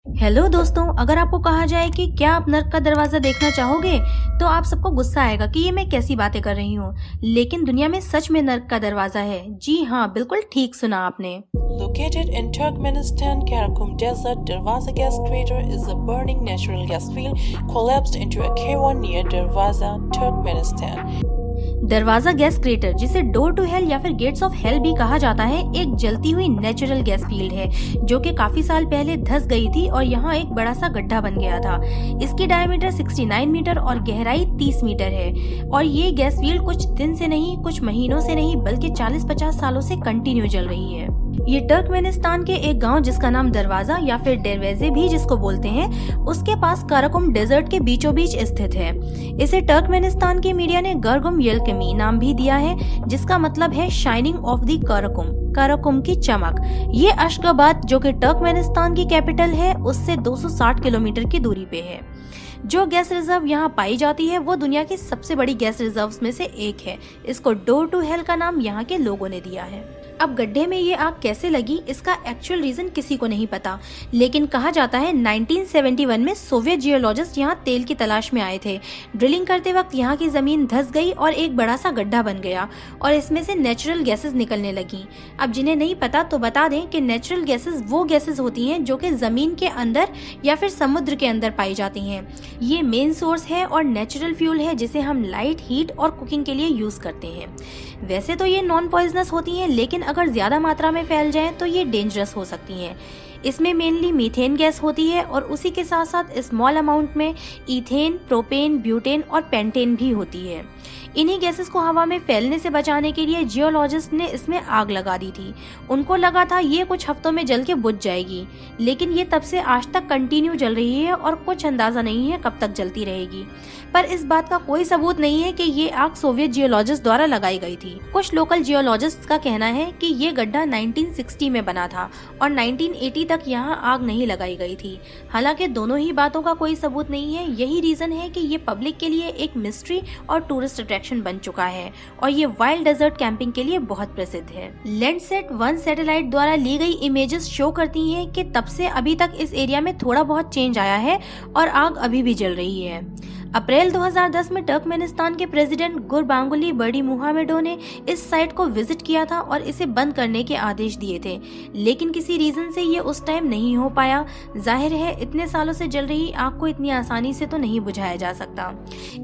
Hello दोस्तों, अगर आपको कहा जाए कि क्या आप नर्क का दरवाजा देखना चाहोगे, तो आप सबको गुस्सा आएगा कि ये मैं कैसी बातें कर रही हूँ। लेकिन दुनिया में सच में नर्क का दरवाजा है। जी हाँ, बिल्कुल ठीक सुना आपने। Located in Turkmenistan, Karakum Desert, Darvaza gas crater is a burning natural gas field collapsed into a cave near Darvaza, Turkmenistan. दरवाजा गैस क्रेटर, जिसे डोर टू हेल या फिर गेट्स ऑफ हेल भी कहा जाता है, एक जलती हुई नेचुरल गैस फील्ड है जो कि काफी साल पहले धंस गई थी और यहाँ एक बड़ा सा गड्ढा बन गया था। इसकी डायमीटर 69 मीटर और गहराई 30 मीटर है और ये गैस फील्ड कुछ दिन से नहीं, कुछ महीनों से नहीं, बल्कि 40-50 सालों से कंटिन्यू जल रही है। ये टर्कमेनिस्तान के एक गांव जिसका नाम दरवाजा या फिर दरवाजे भी जिसको बोलते हैं, उसके पास काराकुम डेजर्ट के बीचों बीच स्थित है। इसे टर्कमेनिस्तान की मीडिया ने गर्गुम येल्कमी नाम भी दिया है, जिसका मतलब है shining of the Karakum, Karakum की चमक। ये अशगाबाद, जो कि टर्कमेनिस्तान की कैपिटल है, उससे 260 किलोमीटर की दूरी पे है। जो गैस रिजर्व यहाँ पाई जाती है वो दुनिया की सबसे बड़ी गैस रिजर्व्स में से एक है। इसको डोर टू हेल का नाम यहाँ के लोगों ने दिया है। अब गड्ढे में ये आग कैसे लगी, इसका एक्चुअल रीजन किसी को नहीं पता, लेकिन कहा जाता है 1971 में सोवियत जियोलॉजिस्ट यहाँ तेल की तलाश में आए थे। ड्रिलिंग करते वक्त यहाँ की जमीन धंस गई और एक बड़ा सा गड्ढा बन गया और इसमें से नेचुरल गैसेस निकलने लगी। अब जिन्हें नहीं पता तो बता दें कि नेचुरल गैसेस वो गैसेस होती हैं जो कि जमीन के अंदर या फिर समुद्र के अंदर पाई जाती हैं। ये मेन सोर्स है और नेचुरल फ्यूल है जिसे हम लाइट, हीट और कुकिंग के लिए यूज करते हैं। वैसे तो ये नॉन पॉइजनस होती हैं, लेकिन अगर ज्यादा मात्रा में फैल जाएं तो ये डेंजरस हो सकती हैं। इसमें मेनली मीथेन गैस होती है और उसी के साथ साथ स्मॉल अमाउंट में इथेन, प्रोपेन, ब्यूटेन और पेंटेन भी होती है। इन्हीं गैसेस को हवा में फैलने से बचाने के लिए जियोलॉजिस्ट ने इसमें आग लगा दी थी। उनको लगा था ये कुछ हफ्तों में जल के बुझ जाएगी, लेकिन ये तब से आज तक कंटिन्यू जल रही है और कुछ अंदाजा नहीं है कब तक जलती रहेगी। पर इस बात का कोई सबूत नहीं है कि ये आग सोवियत जियोलॉजिस्ट द्वारा लगाई गई थी। कुछ लोकल जियोलॉजिस्ट का कहना है कि ये गड्ढा 1960 में बना था और 1980 तक यहाँ आग नहीं लगाई गई थी। हालांकि दोनों ही बातों का कोई सबूत नहीं है। यही रीजन है कि ये पब्लिक के लिए एक मिस्ट्री और टूरिस्ट अट्रैक्शन बन चुका है और ये वाइल्ड डेजर्ट कैंपिंग के लिए बहुत प्रसिद्ध है। लैंडसेट 1 सैटेलाइट द्वारा ली गई इमेजेस शो करती हैं कि तब से अभी तक इस एरिया में थोड़ा बहुत चेंज आया है और आग अभी भी जल रही है। अप्रैल 2010 में टर्कमेनिस्तान के प्रेसिडेंट गुरबांगुली बर्दीमुहामेडोव ने इस साइट को विजिट किया था और इसे बंद करने के आदेश दिए थे, लेकिन किसी रीजन से ये उस टाइम नहीं हो पाया। जाहिर है इतने सालों से जल रही आग को इतनी आसानी से तो नहीं बुझाया जा सकता।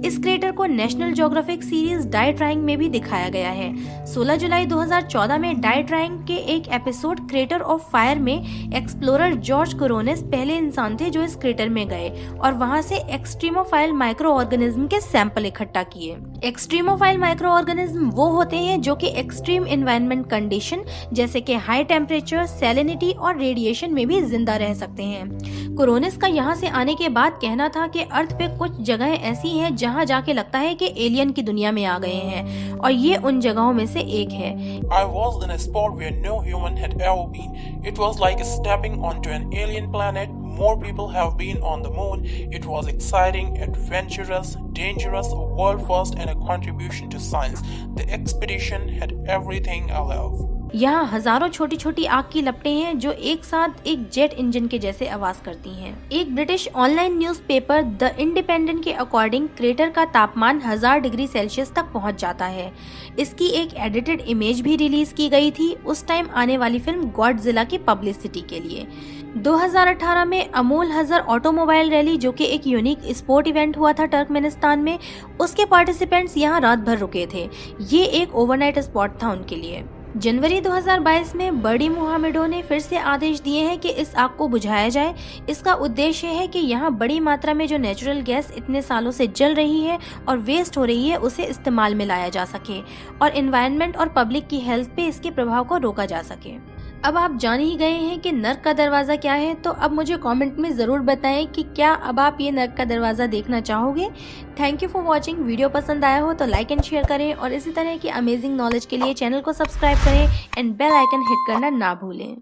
इस क्रेटर को National Geographic series die trying में भी दिखाया गया है। 16 जुलाई 2014 में डाई ट्राइंग के एक एपिसोड क्रेटर ऑफ फायर में एक्सप्लोरर जॉर्ज कोरोनेस पहले इंसान थे जो इस क्रेटर में गए और वहां से एक्सट्रीमोफाइल माइक्रो ऑर्गेनिज्म के सैंपल इकट्ठा किए। एक्सट्रीमोफाइल माइक्रो ऑर्गेनिज्म वो होते हैं जो कि एक्सट्रीम एनवायरनमेंट कंडीशन जैसे कि हाई टेम्परेचर, सैलिनिटी और रेडिएशन में भी जिंदा रह सकते हैं। कोरोनिस का यहाँ से आने के बाद कहना था कि अर्थ पे कुछ जगहें ऐसी हैं जहाँ जाके लगता है कि एलियन की दुनिया में आ गए हैं और ये उन जगहों में से एक है। I was in a spot where no human had ever been. It was like stepping onto an alien planet. More people have been on the moon. It was exciting, adventurous, dangerous, a world first and a contribution to science. The expedition had everything I love. यहाँ हजारों छोटी छोटी आग की लपटें हैं जो एक साथ एक जेट इंजन के जैसे आवाज करती हैं। एक British online newspaper the independent के अकॉर्डिंग क्रेटर का तापमान 1000 डिग्री सेल्सियस तक पहुंच जाता है। इसकी एक एडिटेड इमेज भी रिलीज की गई थी उस टाइम आने वाली फिल्म गॉडजिला की पब्लिसिटी के लिए। 2018 में अमोल हजर ऑटोमोबाइल रैली, जो कि एक यूनिक स्पोर्ट इवेंट हुआ था टर्कमेनिस्तान में, उसके पार्टिसिपेंट्स यहाँ रात भर रुके थे। ये एक ओवरनाइट स्पॉट था उनके लिए। जनवरी 2022 में बर्दीमुहामेडोव ने फिर से आदेश दिए हैं कि इस आग को बुझाया जाए। इसका उद्देश्य है कि यहाँ बड़ी मात्रा में जो नेचुरल गैस इतने सालों से जल रही है और वेस्ट हो रही है उसे इस्तेमाल में लाया जा सके और एनवायरनमेंट और पब्लिक की हेल्थ पे इसके प्रभाव को रोका जा सके। अब आप जान ही गए हैं कि नर्क का दरवाज़ा क्या है, तो अब मुझे कमेंट में ज़रूर बताएं कि क्या अब आप ये नर्क का दरवाज़ा देखना चाहोगे। Thank you for watching. Video पसंद आया हो तो लाइक एंड शेयर करें और इसी तरह की अमेजिंग नॉलेज के लिए चैनल को सब्सक्राइब करें एंड बेल आइकन हिट करना ना भूलें।